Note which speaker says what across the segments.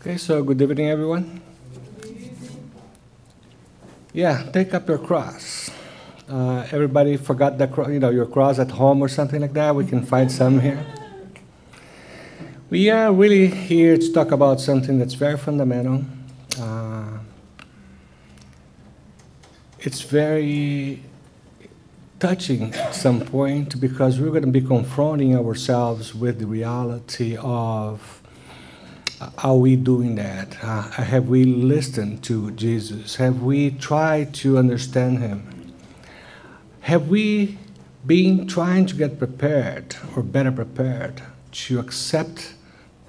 Speaker 1: Okay, so good evening, everyone. Yeah, take up your cross. Everybody forgot the your cross at home or something like that? We can find some here. We are really here to talk about something that's very fundamental. It's very touching at some point because we're going to be confronting ourselves with the reality of are we doing that? Have we listened to Jesus? Have we tried to understand him? Have we been trying to get prepared or better prepared to accept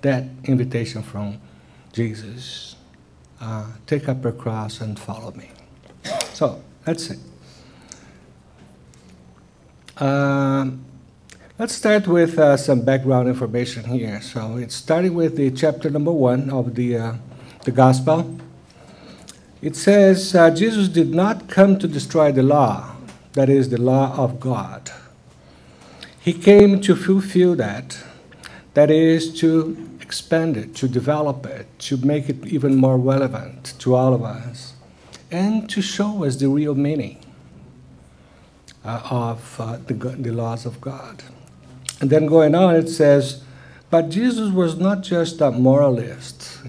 Speaker 1: that invitation from Jesus? Take up your cross and follow me. So, that's it. Let's start with some background information here. So it's starting with the chapter number 1 of the Gospel. It says, Jesus did not come to destroy the law, that is, the law of God. He came to fulfill that is, to expand it, to develop it, to make it even more relevant to all of us, and to show us the real meaning of the laws of God. And then going on, it says, but Jesus was not just a moralist,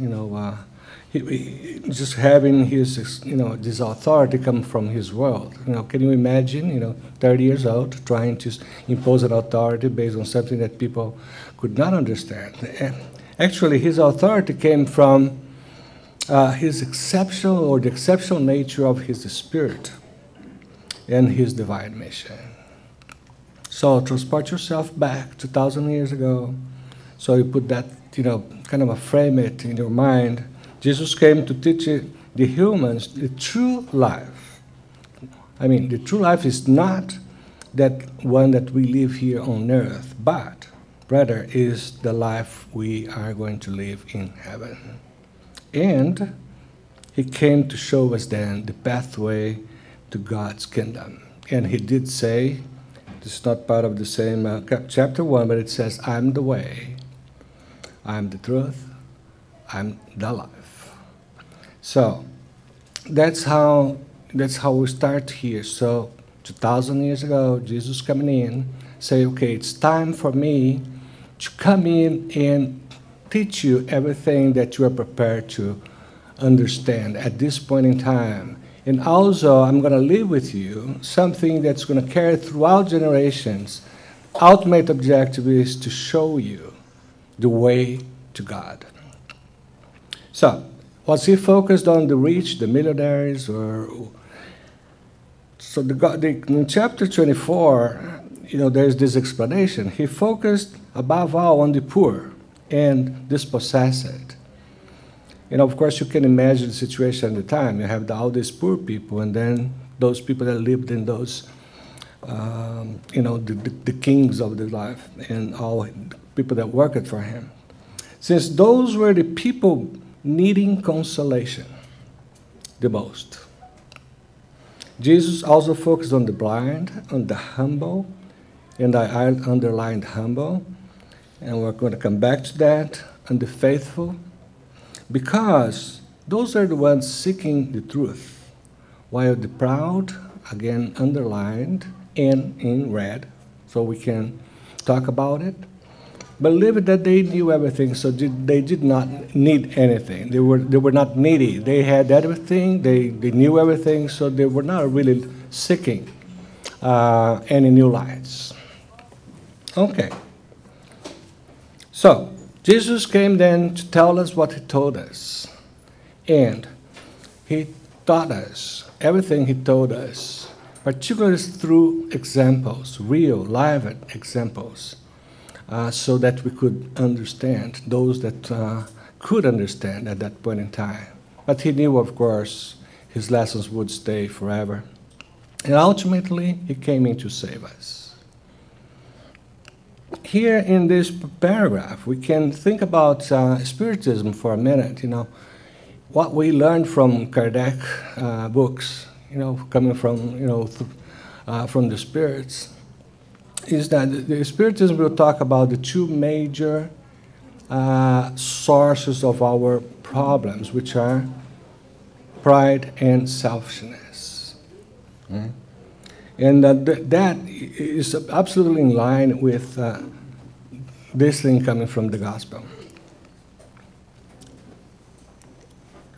Speaker 1: he just having his, this authority come from his world. Can you imagine, 30 years old, trying to impose an authority based on something that people could not understand? Actually, his authority came from his the exceptional nature of his spirit and his divine mission. So transport yourself back 2,000 years ago. So you put that, kind of frame it in your mind. Jesus came to teach the humans the true life. I mean, the true life is not that one that we live here on earth, but rather is the life we are going to live in heaven. And he came to show us then the pathway to God's kingdom. And he did say, it's not part of the same chapter 1, but it says, I'm the way, I'm the truth, I'm the life. So that's how we start here. So 2,000 years ago, Jesus coming in, say, okay, it's time for me to come in and teach you everything that you are prepared to understand at this point in time. And also, I'm going to leave with you something that's going to carry throughout generations. Ultimate objective is to show you the way to God. So, was he focused on the rich, the millionaires, or... So in chapter 24, there's this explanation. He focused above all on the poor and dispossessed. Of course, you can imagine the situation at the time. You have all these poor people, and then those people that lived in those, the kings of the life, and all the people that worked for him. Since those were the people needing consolation the most. Jesus also focused on the blind, on the humble, and I underlined humble, and we're going to come back to that, and the faithful, because those are the ones seeking the truth, while the proud, again, underlined and in red, so we can talk about it, believe that they knew everything, so they did not need anything. They were not needy. They had everything. They knew everything, so they were not really seeking any new lights. Okay. So Jesus came then to tell us what he told us. And he taught us everything he told us, particularly through examples, real, live examples, so that we could understand, those that could understand at that point in time. But he knew, of course, his lessons would stay forever. And ultimately, he came in to save us. Here in this paragraph, we can think about Spiritism for a minute. What we learned from Kardec books, coming from, from the spirits, is that the Spiritism will talk about the two major sources of our problems, which are pride and selfishness. Mm? And that is absolutely in line with this thing coming from the gospel.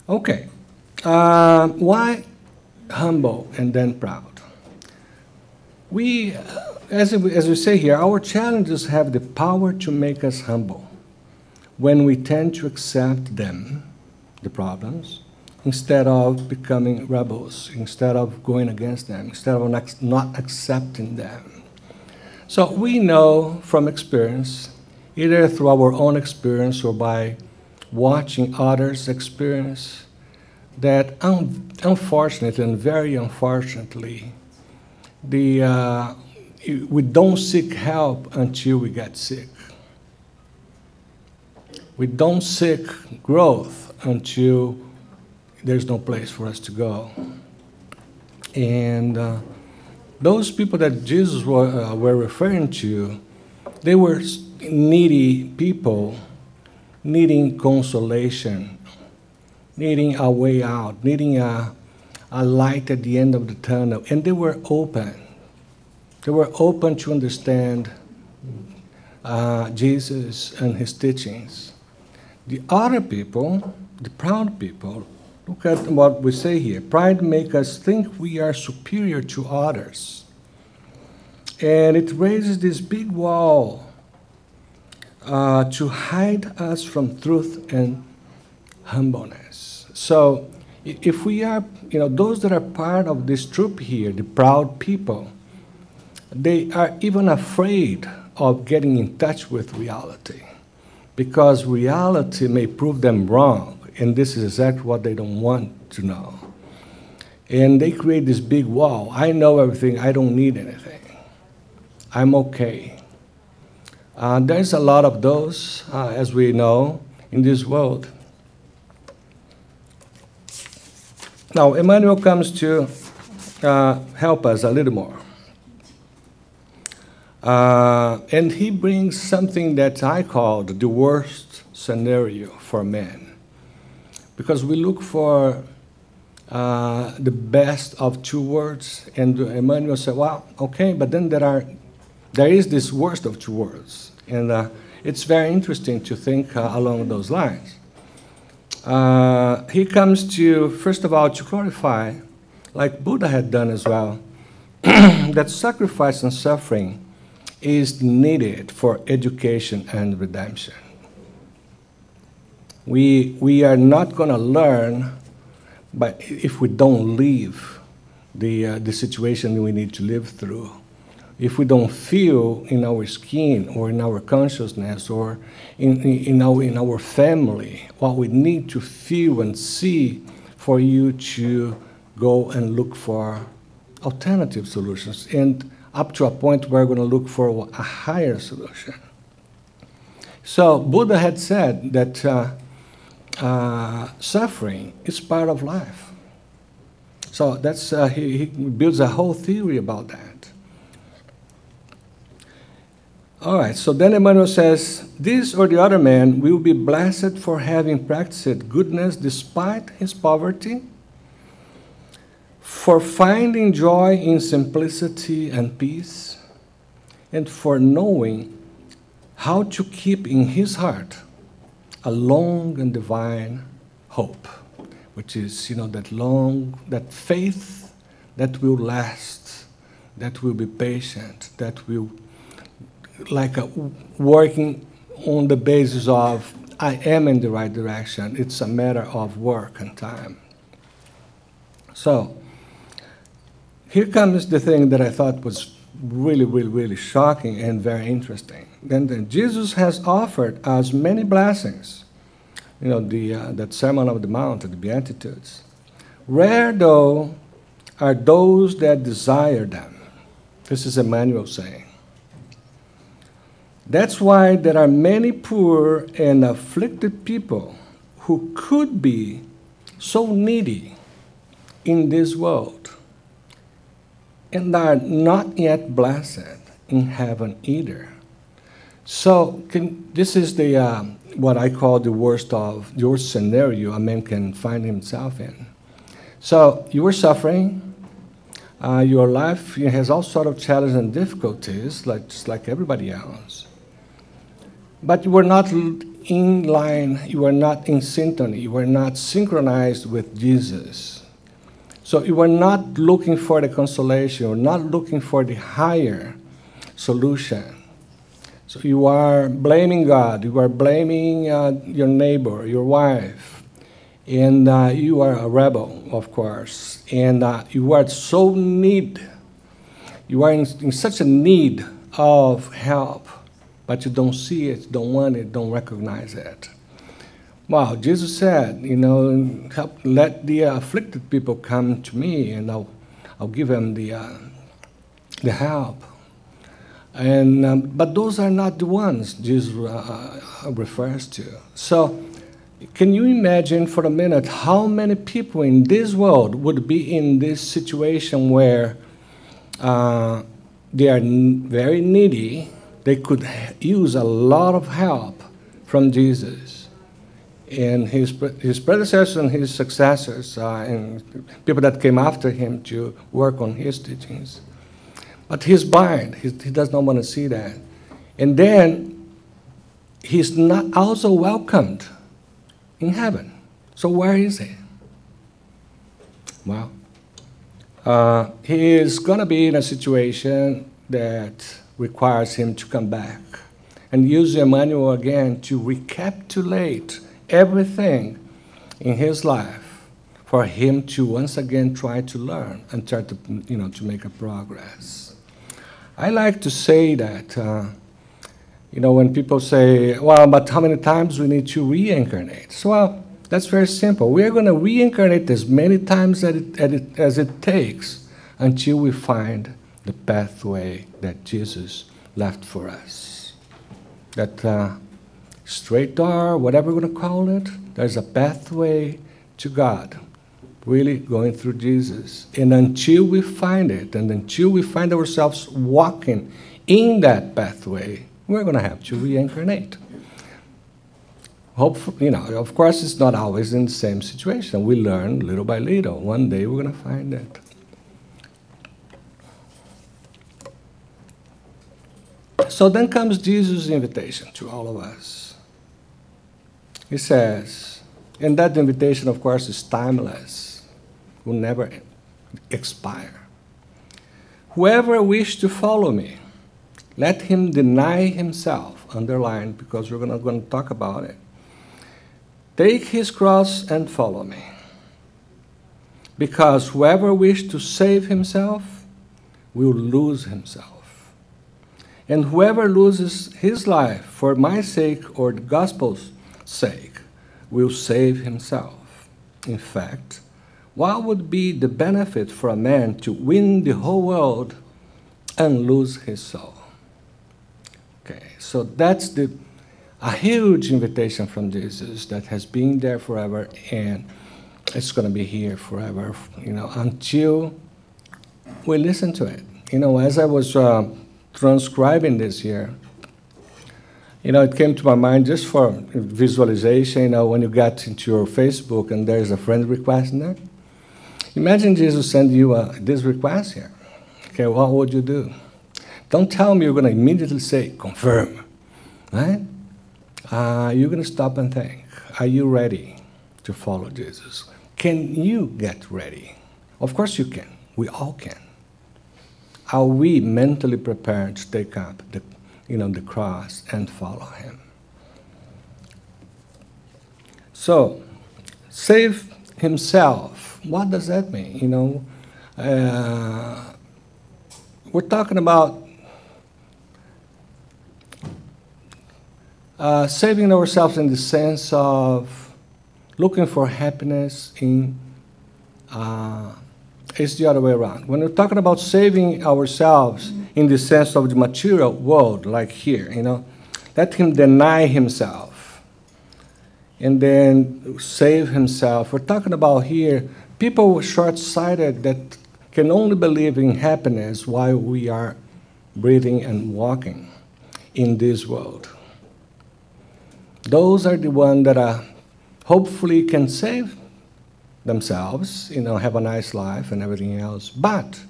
Speaker 1: Okay. Why humble and then proud? We, as we say here, our challenges have the power to make us humble when we tend to accept them, the problems, instead of becoming rebels, instead of going against them, instead of not accepting them. So we know from experience, either through our own experience or by watching others' experience, that unfortunately and very unfortunately, we don't seek help until we get sick. We don't seek growth until there's no place for us to go. And those people that Jesus were referring to, they were needy people, needing consolation, needing a way out, needing a light at the end of the tunnel. And they were open. They were open to understand Jesus and his teachings. The other people, the proud people, look at what we say here. Pride makes us think we are superior to others. And it raises this big wall to hide us from truth and humbleness. So if we are, those that are part of this troop here, the proud people, they are even afraid of getting in touch with reality, because reality may prove them wrong, and this is exactly what they don't want to know. And they create this big wall. I know everything. I don't need anything. I'm okay. There's a lot of those, as we know, in this world. Now, Emmanuel comes to help us a little more. And he brings something that I called the worst scenario for men. Because we look for the best of two words, and Emmanuel said, well, okay, but then there is this worst of two words. And it's very interesting to think along those lines. He comes to, first of all, to clarify, like Buddha had done as well, that sacrifice and suffering is needed for education and redemption. We are not going to learn but if we don't live the situation we need to live through. If we don't feel in our skin or in our consciousness or in our family what we need to feel and see for you to go and look for alternative solutions, and up to a point where we're going to look for a higher solution. So Buddha had said that suffering is part of life. So that's he builds a whole theory about that. All right, so then Emmanuel says, this or the other man will be blessed for having practiced goodness despite his poverty, for finding joy in simplicity and peace, and for knowing how to keep in his heart a long and divine hope, which is, that faith that will last, that will be patient, that will working on the basis of, I am in the right direction. It's a matter of work and time. So, here comes the thing that I thought was really, really, really shocking and very interesting. Then Jesus has offered us many blessings. That Sermon on the Mount, the Beatitudes. Rare, though, are those that desire them. This is Emmanuel saying. That's why there are many poor and afflicted people who could be so needy in this world and are not yet blessed in heaven either. So this is the what I call the worst scenario a man can find himself in. So you were suffering. Your life has all sort of challenges and difficulties, just like everybody else. But you were not in line, you were not in synchrony, you were not synchronized with Jesus. So you were not looking for the consolation, you were not looking for the higher solution. So you are blaming God, you are blaming your neighbor, your wife, and you are a rebel, of course, and you are so you are in such a need of help, but you don't see it, don't want it, don't recognize it. Wow, Jesus said, let the afflicted people come to me, and I'll give them the help. And but those are not the ones Jesus refers to. So, can you imagine for a minute how many people in this world would be in this situation where they are very needy, they could use a lot of help from Jesus and his predecessors and his successors and people that came after him to work on his teachings. But he's blind. He does not want to see that. And then he's not also welcomed in heaven. So where is he? Well, he is going to be in a situation that requires him to come back and use Emmanuel again to recapitulate everything in his life for him to once again try to learn and try to, to make a progress. I like to say that, when people say, well, but how many times we need to reincarnate? So, well, that's very simple. We are going to reincarnate as many times as it takes until we find the pathway that Jesus left for us. That straight door, whatever we're going to call it, there's a pathway to God, really going through Jesus. And until we find it, and until we find ourselves walking in that pathway, we're going to have to reincarnate. Hopefully, of course, it's not always in the same situation. We learn little by little. One day we're going to find it. So then comes Jesus' invitation to all of us. He says, and that invitation, of course, is timeless, will never expire. Whoever wishes to follow me, let him deny himself, underlined, because we're not going to talk about it. Take his cross and follow me. Because whoever wishes to save himself will lose himself. And whoever loses his life for my sake or the gospel's sake will save himself. In fact, what would be the benefit for a man to win the whole world and lose his soul? Okay, so that's a huge invitation from Jesus that has been there forever, and it's going to be here forever, until we listen to it. As I was transcribing this here, it came to my mind just for visualization, when you get into your Facebook and there's a friend request in there. Imagine Jesus sending you this request here. Okay, what would you do? Don't tell me you're going to immediately say, confirm, right? You're going to stop and think, are you ready to follow Jesus? Can you get ready? Of course you can. We all can. Are we mentally prepared to take up the cross and follow him? So, save himself. What does that mean? We're talking about saving ourselves in the sense of looking for happiness in it's the other way around. When we're talking about saving ourselves in the sense of the material world, like here, let him deny himself and then save himself. We're talking about here people short-sighted that can only believe in happiness while we are breathing and walking. in this world. Those are the ones that hopefully can save themselves, have a nice life and everything else. But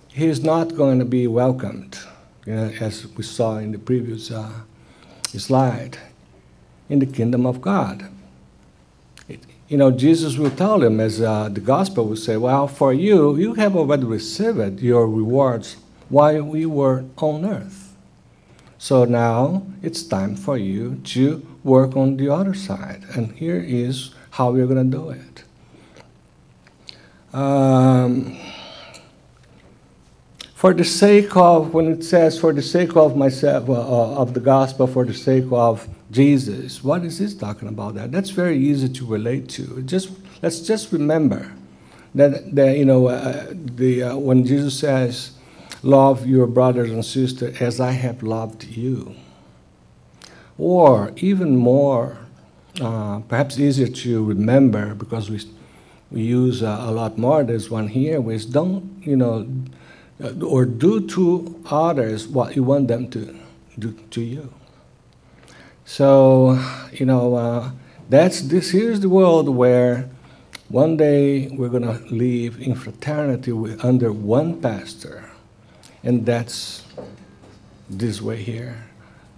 Speaker 1: he's not going to be welcomed, as we saw in the previous slide, in the kingdom of God. Jesus will tell them, as the gospel will say, well, for you have already received your rewards while we were on earth. So now it's time for you to work on the other side. And here is how we're going to do it. For the sake of, when it says, for the sake of myself, of the gospel, for the sake of Jesus, what is this talking about? That's very easy to relate to. Let's just remember that when Jesus says, love your brothers and sisters as I have loved you. Or even more, perhaps easier to remember, because we use a lot more, there's one here, which don't, or do to others what you want them to do to you. So, here's the world where one day we're going to live in fraternity under one pastor. And that's this way here,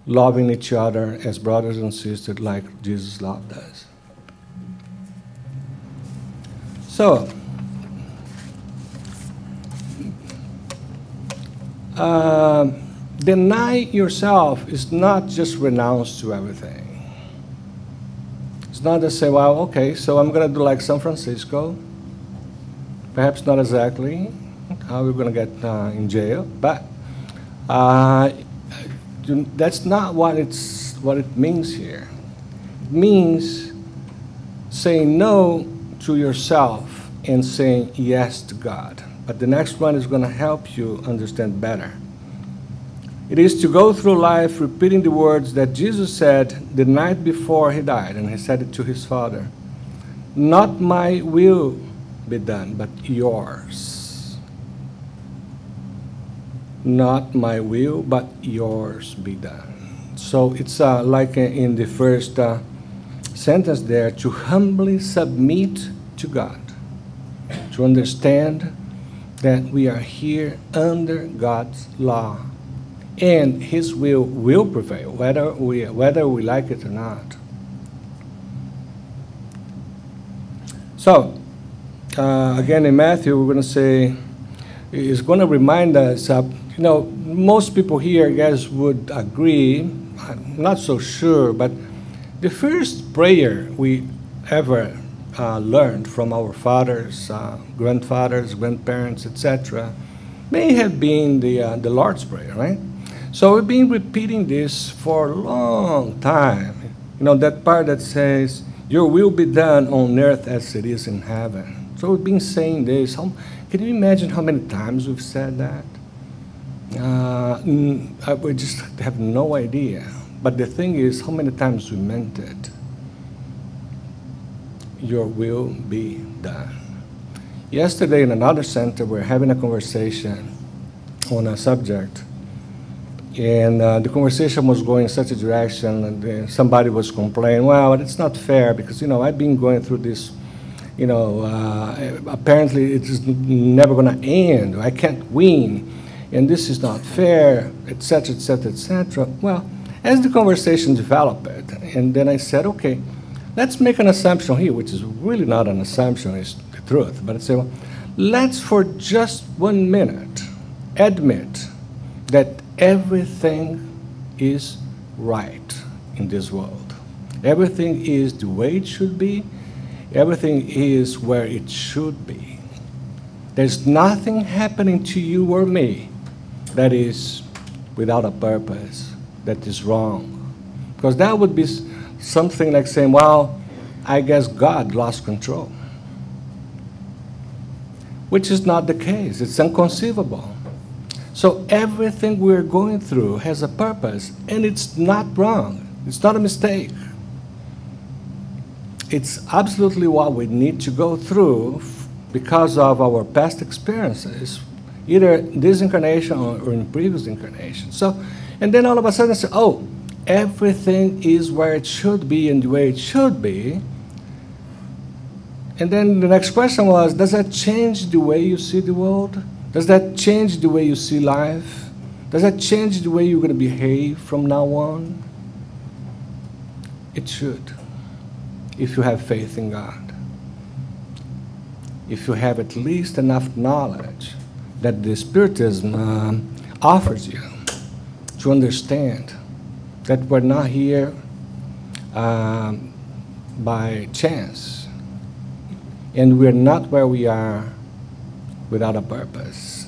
Speaker 1: loving each other as brothers and sisters like Jesus loved us. So, deny yourself is not just renounce to everything. It's not to say, well, okay, so I'm going to do like San Francisco. Perhaps not exactly how we're going to get in jail, but that's not what it means here. It means saying no to yourself and saying yes to God. But the next one is going to help you understand better. It is to go through life repeating the words that Jesus said the night before he died, and he said it to his Father. Not my will be done, but yours. Not my will, but yours be done. So it's like in the first sentence there, to humbly submit to God, to understand that we are here under God's law, and His will prevail, whether we like it or not. So, again in Matthew, we're going to say, it's going to remind us of, most people here, I guess, would agree, I'm not so sure, but the first prayer we ever learned from our fathers, grandfathers, grandparents, etc., may have been the Lord's Prayer, right? So we've been repeating this for a long time. That part that says, your will be done on earth as it is in heaven. So we've been saying this. Can you imagine how many times we've said that? We just have no idea. But the thing is, how many times we meant it? Your will be done. Yesterday in another center, we were having a conversation on a subject. And the conversation was going in such a direction, and somebody was complaining, well, it's not fair because, I've been going through this, apparently it's never going to end. I can't win, and this is not fair, etc., etc., etc. Well, as the conversation developed, and then I said, okay, let's make an assumption here, which is really not an assumption, it's the truth. But I said, well, let's for just 1 minute admit that everything is right in this world. Everything is the way it should be. Everything is where it should be. There's nothing happening to you or me that is without a purpose, that is wrong. Because that would be something like saying, well, I guess God lost control. Which is not the case. It's inconceivable. So everything we're going through has a purpose, and it's not wrong. It's not a mistake. It's absolutely what we need to go through because of our past experiences, either this incarnation or in previous incarnations. So And then all of a sudden, I say, oh, everything is where it should be and the way it should be. And then the next question was, does that change the way you see the world? Does that change the way you see life? Does that change the way you're going to behave from now on? It should, if you have faith in God. If you have at least enough knowledge that the Spiritism offers you to understand that we're not here by chance, and we're not where we are without a purpose.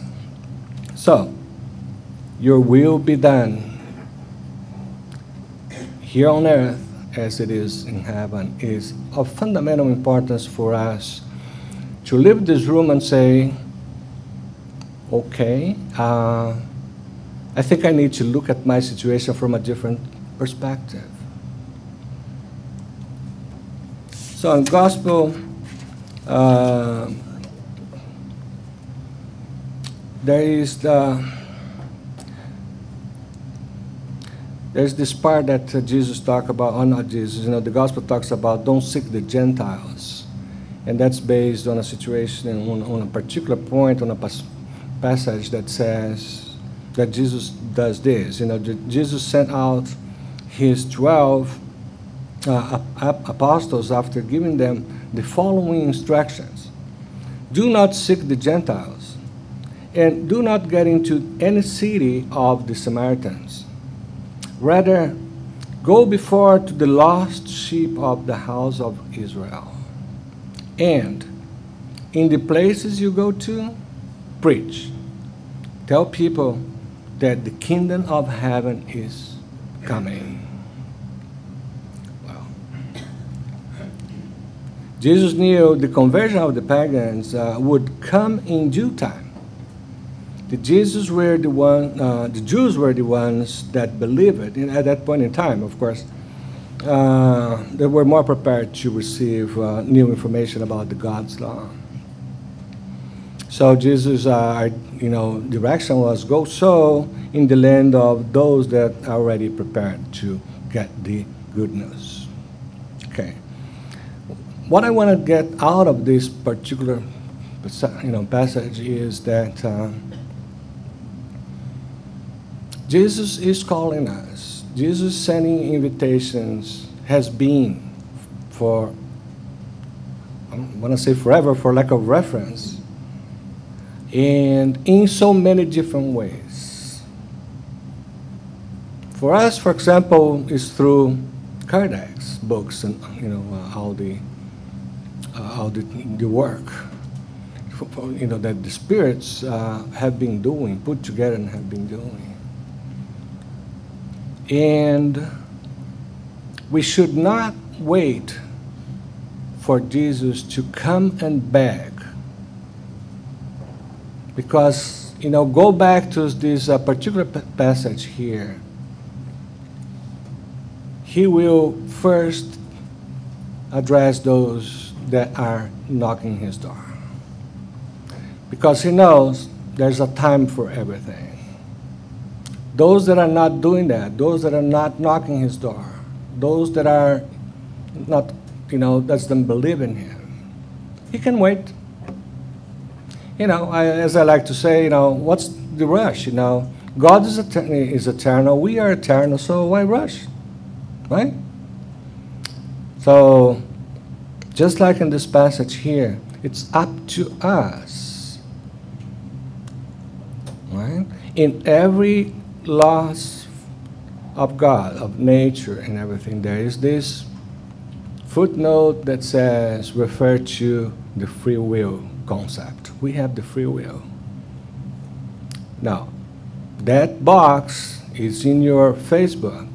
Speaker 1: So, your will be done here on earth as it is in heaven is of fundamental importance for us to leave this room and say, okay, I think I need to look at my situation from a different perspective. So in gospel, there's this part that Jesus talked about, or not Jesus, the gospel talks about don't seek the Gentiles. And that's based on a situation, on a particular point, on a passage that says that Jesus does this. Jesus sent out his 12 apostles after giving them the following instructions. Do not seek the Gentiles, and do not get into any city of the Samaritans. Rather, go before to the lost sheep of the house of Israel. And in the places you go to, preach. Tell people that the kingdom of heaven is coming. Well, Jesus knew the conversion of the pagans would come in due time. The Jews were the ones that believed it. And at that point in time, of course, they were more prepared to receive new information about the God's law. So Jesus' direction was go sow in the land of those that are already prepared to get the good news. Okay. What I want to get out of this particular passage is that Jesus is calling us. Jesus sending invitations has been for, I want to say forever for lack of reference, and in so many different ways. For us, for example, is through Kardec's books and all the work that the spirits have been doing, put together and have been doing. And we should not wait for Jesus to come and beg. Because, go back to this particular passage here. He will first address those that are knocking his door. Because he knows there's a time for everything. Those that are not doing that, those that are not knocking his door, those that are not, doesn't believe in him, he can wait. As I like to say, what's the rush? God is eternal, we are eternal, so why rush? Right? So, just like in this passage here, it's up to us. Right? In every laws of God, of nature and everything, there is this footnote that says, refer to the free will concept. We have the free will. Now, that box is in your Facebook,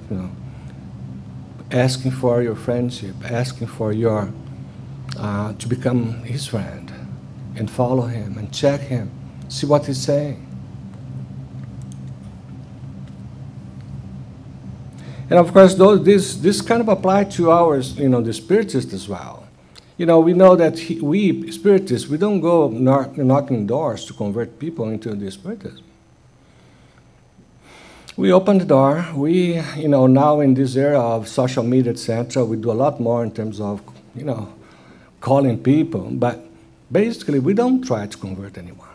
Speaker 1: asking for your friendship, asking for your, to become his friend and follow him and check him, see what he's saying. And of course, this kind of apply to ours, the Spiritists as well. We know that we Spiritists, we don't go knocking doors to convert people into the Spiritism. we open the door. We, now in this era of social media, etc., we do a lot more in terms of, calling people. But basically, we don't try to convert anyone.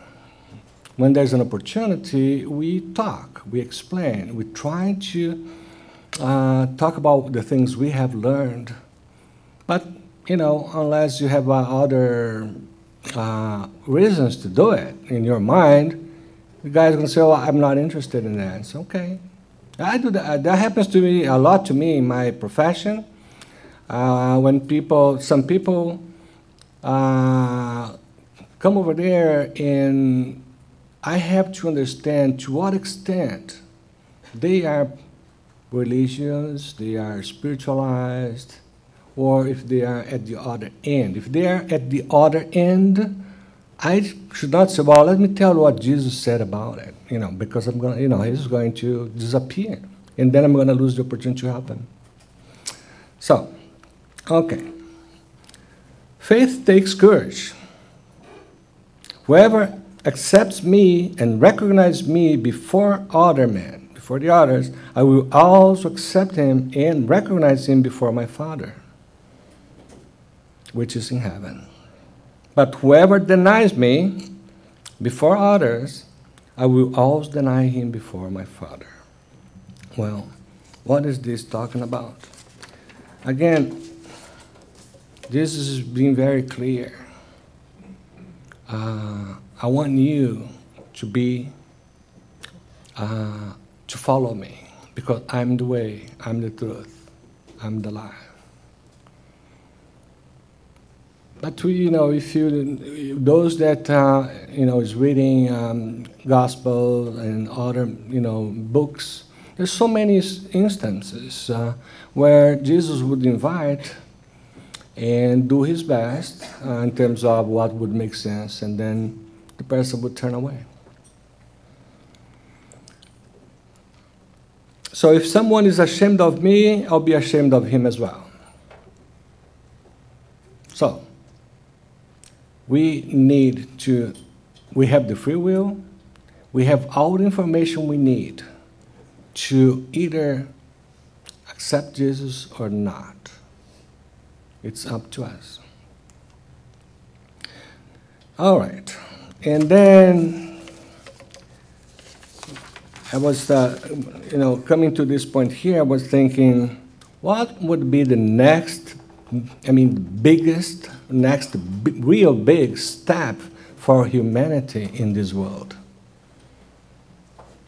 Speaker 1: When there's an opportunity, we talk, we explain, we try to talk about the things we have learned. But, unless you have other reasons to do it in your mind, the guy's going to say, "Oh, I'm not interested in that." It's okay. I do that. That happens to me a lot to me in my profession. When some people come over there, and I have to understand to what extent they are religious, they are spiritualized, or if they are at the other end. If they are at the other end, I should not say, "Well, let me tell you what Jesus said about it," because I'm going to, he's going to disappear, and then I'm going to lose the opportunity to help him. So, okay. Faith takes courage. Whoever accepts me and recognizes me before other men, before the others, I will also accept him and recognize him before my Father, which is in heaven. But whoever denies me before others, I will also deny him before my Father. Well, what is this talking about? Again, this is being very clear. I want you to follow me, because I'm the way, I'm the truth, I'm the life. But if those that is reading gospel and other books, there's so many instances where Jesus would invite and do his best in terms of what would make sense, and then the person would turn away. So if someone is ashamed of me, I'll be ashamed of him as well. So we have the free will, we have all the information we need to either accept Jesus or not. It's up to us. All right. And then I was, coming to this point here, I was thinking, what would be the next, real big step for humanity in this world?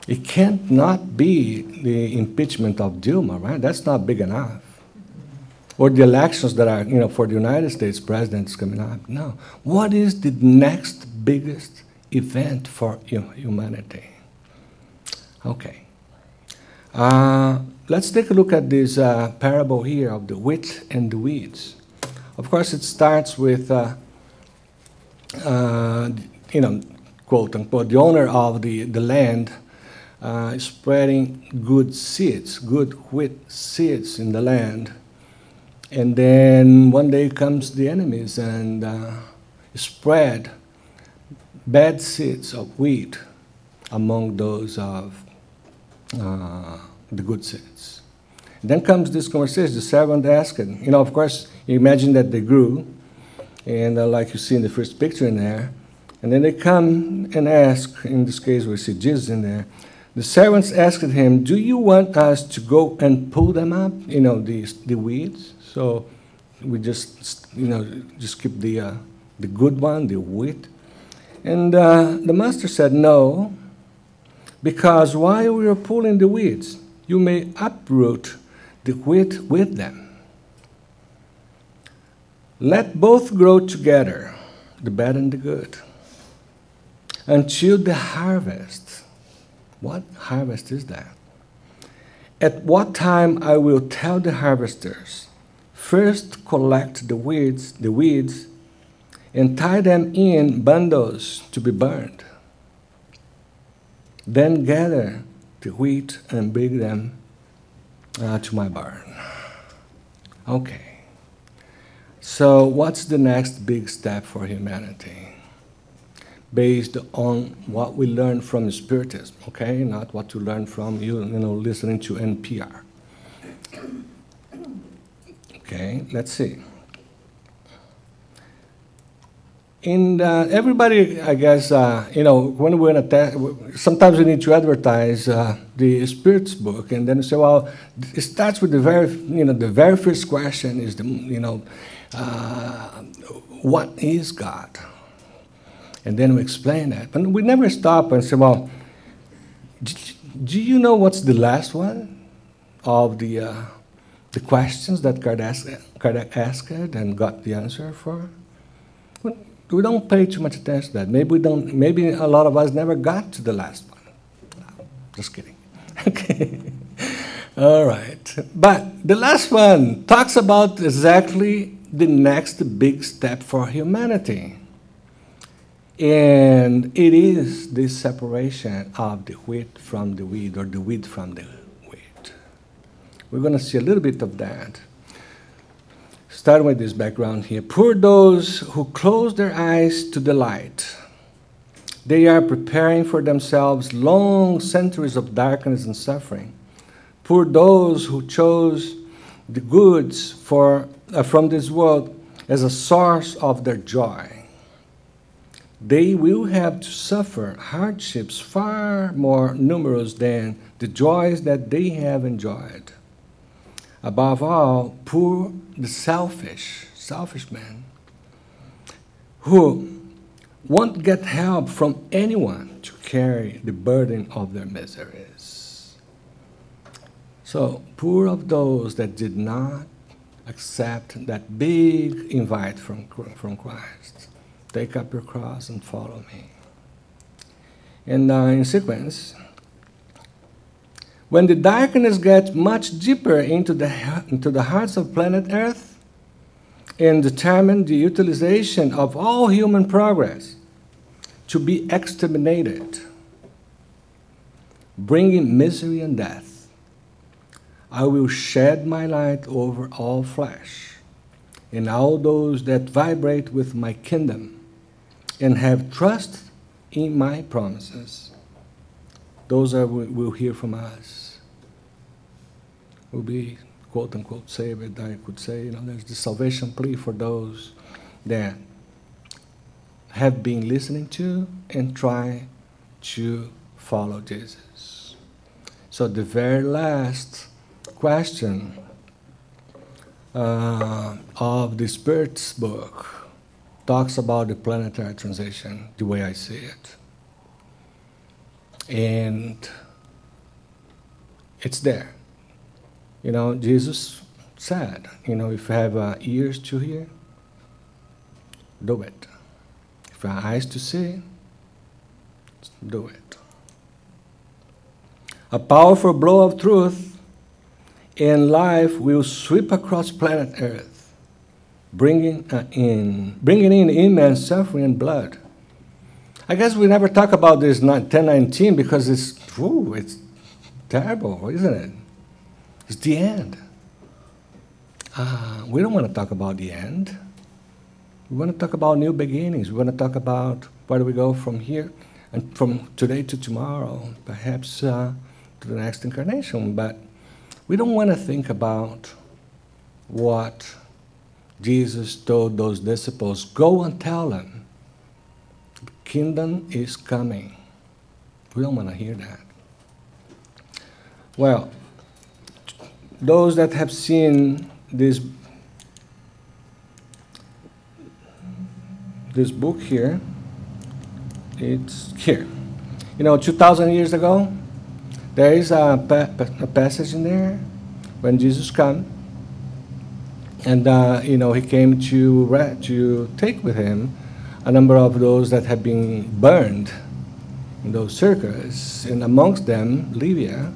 Speaker 1: It can't not be the impeachment of Dilma, right? That's not big enough. Or the elections that are, for the United States presidents coming up. No. What is the next biggest event for humanity? Okay. Let's take a look at this parable here of the wheat and the weeds. Of course, it starts with, quote unquote, the owner of the land spreading good seeds, good wheat seeds in the land. And then one day comes the enemies and spread bad seeds of wheat among those of the good seeds. And then comes this conversation. The servant asked, of course, you imagine that they grew, and like you see in the first picture in there, and then they come and ask, in this case we see Jesus in there, the servants asked him, "Do you want us to go and pull them up, the weeds?" So we just keep the good one, the wheat. And the master said, "No, because while we are pulling the weeds, you may uproot the wheat with them. Let both grow together, the bad and the good, until the harvest." What harvest is that? "At what time I will tell the harvesters, first collect the weeds, and tie them in bundles to be burned. Then gather the wheat and bring them to my barn." Okay. So what's the next big step for humanity? based on what we learn from Spiritism, okay? Not what you learn from listening to NPR. Okay, let's see. And everybody, I guess, when we're in a sometimes we need to advertise the Spirit's book, and then we say, well, it starts with the very first question is what is God? And then we explain that. But we never stop and say, well, do you know what's the last one of the questions that Kardec asked and got the answer for? We don't pay too much attention to that. Maybe a lot of us never got to the last one. No, just kidding. Okay. All right. But the last one talks about exactly the next big step for humanity. And it is this separation of the wheat from the wheat, or the wheat from the wheat. We're going to see a little bit of that. Start with this background here. Poor those who close their eyes to the light. They are preparing for themselves long centuries of darkness and suffering. Poor those who chose the goods from this world as a source of their joy. They will have to suffer hardships far more numerous than the joys that they have enjoyed. Above all, poor the selfish man, who won't get help from anyone to carry the burden of their miseries. So, poor of those that did not accept that big invite from Christ. Take up your cross and follow me. And in sequence, when the darkness gets much deeper into the hearts of planet Earth and determine the utilization of all human progress to be exterminated, bringing misery and death, I will shed my light over all flesh and all those that vibrate with my kingdom and have trust in my promises. Those will hear from us. Will be, quote unquote, saved, I could say. There's the salvation plea for those that have been listening to and try to follow Jesus. So the very last question of the Spirit's book talks about the planetary transition, the way I see it. And it's there. Jesus said, if you have ears to hear, do it. If you have eyes to see, do it. A powerful blow of truth and life will sweep across planet Earth, bringing in immense suffering and blood. I guess we never talk about this 1019 because it's terrible, isn't it? It's the end. We don't want to talk about the end. We want to talk about new beginnings. We want to talk about where do we go from here and from today to tomorrow, perhaps to the next incarnation. But we don't want to think about what Jesus told those disciples, go and tell them, the kingdom is coming. We don't want to hear that. Well, those that have seen this book here, it's here. 2,000 years ago, there is a passage in there when Jesus came. And, he came to take with him a number of those that had been burned in those circles, and amongst them, Libya.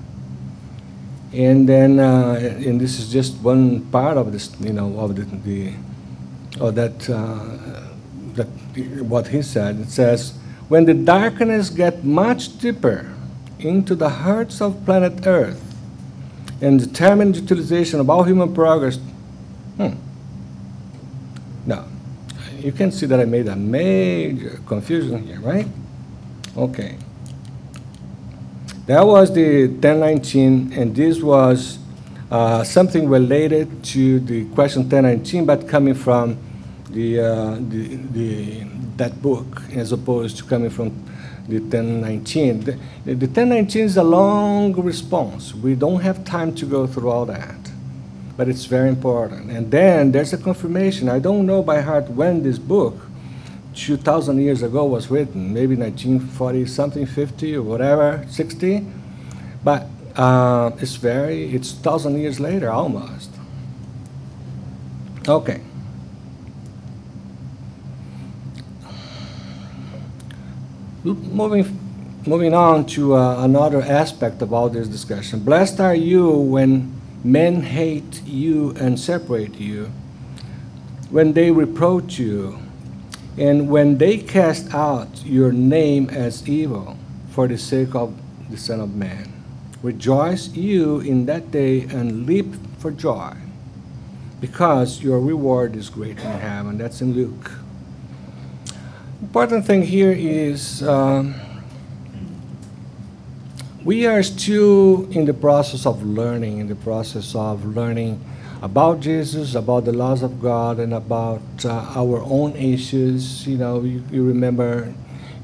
Speaker 1: And then, and this is just one part of this, what he said. It says, when the darkness gets much deeper into the hearts of planet Earth and determined utilization of all human progress. No, You can see that I made a major confusion here, right? Okay. That was the 1019, and this was something related to the question 1019, but coming from that book, as opposed to coming from the 1019. The 1019 is a long response. We don't have time to go through all that, but it's very important. And then there's a confirmation. I don't know by heart when this book, 2,000 years ago, was written, maybe 1940 something, 50 or whatever, 60, but it's 1,000 years later almost. Okay. Moving on to another aspect about this discussion. Blessed are you when men hate you and separate you, when they reproach you, and when they cast out your name as evil for the sake of the Son of Man. Rejoice you in that day and leap for joy, because your reward is great in heaven. That's in Luke. Important thing here is we are still in the process of learning, about Jesus, about the laws of God, and about our own issues. You remember,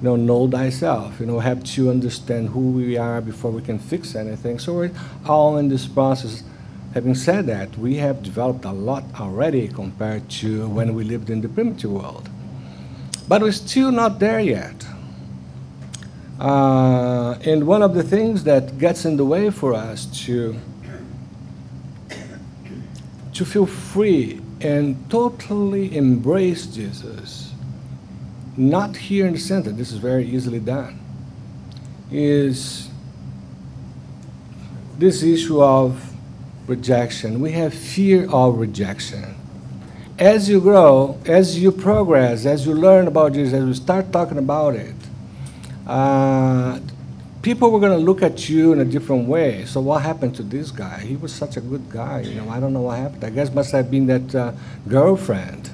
Speaker 1: know thyself. Have to understand who we are before we can fix anything. So we're all in this process. Having said that, we have developed a lot already compared to when we lived in the primitive world. But we're still not there yet. And one of the things that gets in the way for us to feel free and totally embrace Jesus, not here in the center, this is very easily done, is this issue of rejection. We have fear of rejection. As you grow, as you progress, as you learn about Jesus, as we start talking about it, people were going to look at you in a different way. So what happened to this guy? He was such a good guy. I don't know what happened. I guess must have been that girlfriend.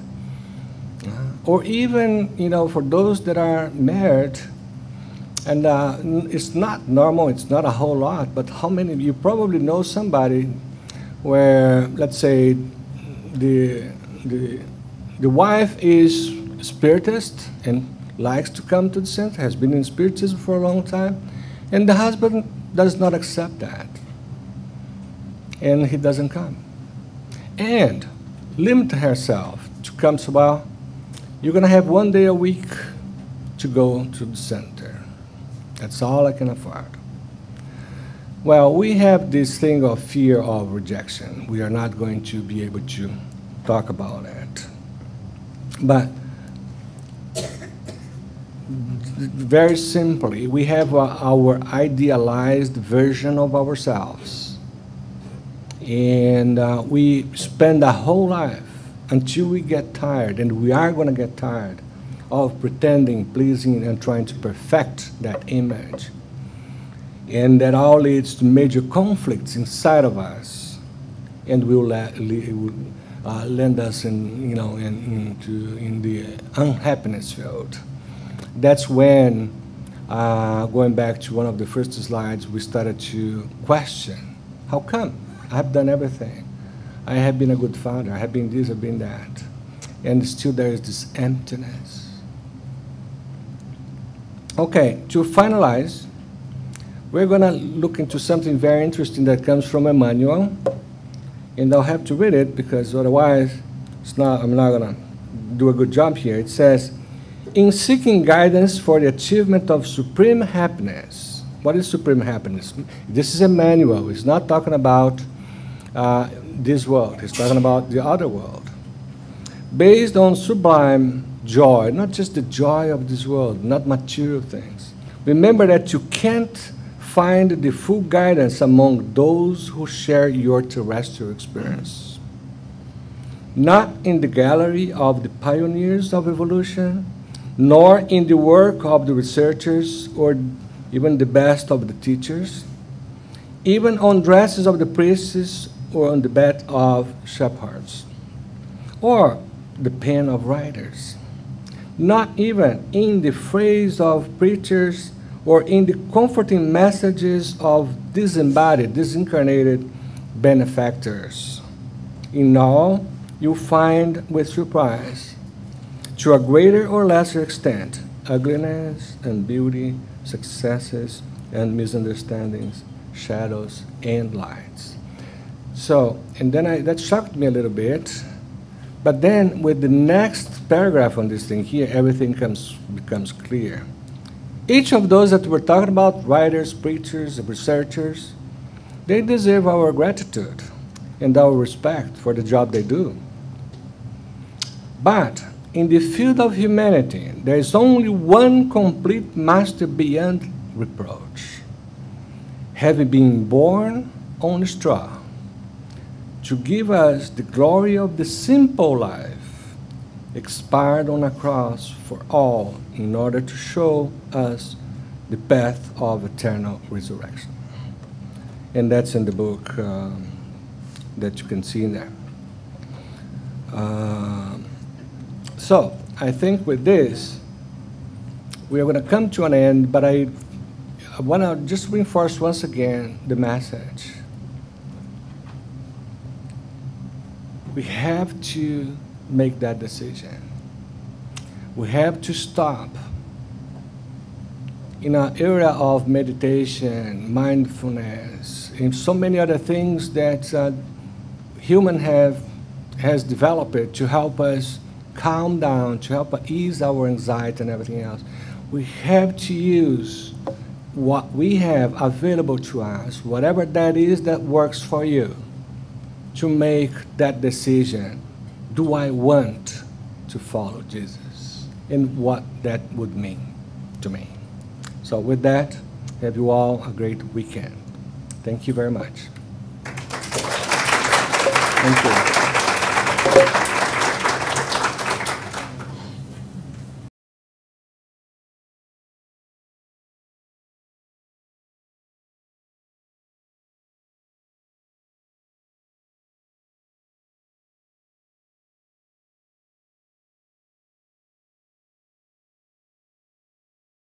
Speaker 1: Or even, for those that are married, and it's not normal, it's not a whole lot, but how many, you probably know somebody where, let's say, the wife is Spiritist and likes to come to the center, has been in Spiritism for a long time, and the husband does not accept that, and he doesn't come. And limit herself to come, so, well, you're going to have 1 day a week to go to the center. That's all I can afford. Well, we have this thing of fear of rejection. We are not going to be able to talk about it. But very simply, we have our idealized version of ourselves. And we spend a whole life until we get tired, and we are going to get tired of pretending, pleasing, and trying to perfect that image. And that all leads to major conflicts inside of us, and will land us in the unhappiness field. That's when, going back to one of the first slides, we started to question, how come? I have done everything. I have been a good father. I have been this, I've been that. And still there is this emptiness. Okay, to finalize, we're going to look into something very interesting that comes from Emmanuel. And I'll have to read it because otherwise I'm not going to do a good job here. It says, in seeking guidance for the achievement of supreme happiness. What is supreme happiness? This is Emmanuel. He's not talking about this world. He's talking about the other world. Based on sublime joy, not just the joy of this world, not material things. Remember that you can't find the full guidance among those who share your terrestrial experience. Not in the gallery of the pioneers of evolution, nor in the work of the researchers or even the best of the teachers, even on dresses of the priests or on the bed of shepherds, or the pen of writers. not even in the phrase of preachers or in the comforting messages of disembodied, disincarnated benefactors. In all, you find with surprise, to a greater or lesser extent, ugliness and beauty, successes and misunderstandings, shadows and lights. So, and then that shocked me a little bit. But then with the next paragraph on this thing here, everything becomes clear. Each of those that we're talking about, writers, preachers, researchers, they deserve our gratitude and our respect for the job they do. But in the field of humanity, there is only one complete master beyond reproach, having been born on straw, to give us the glory of the simple life, expired on a cross for all in order to show us the path of eternal resurrection. And that's in the book that you can see in there. So I think with this, we are going to come to an end, but I want to just reinforce once again the message. We have to make that decision. We have to stop in an era of meditation, mindfulness, and so many other things that human has developed to help us calm down, to help us ease our anxiety and everything else. We have to use what we have available to us, whatever that is that works for you, to make that decision. Do I want to follow Jesus? And what that would mean to me. So with that, have you all a great weekend. Thank you very much. Thank you.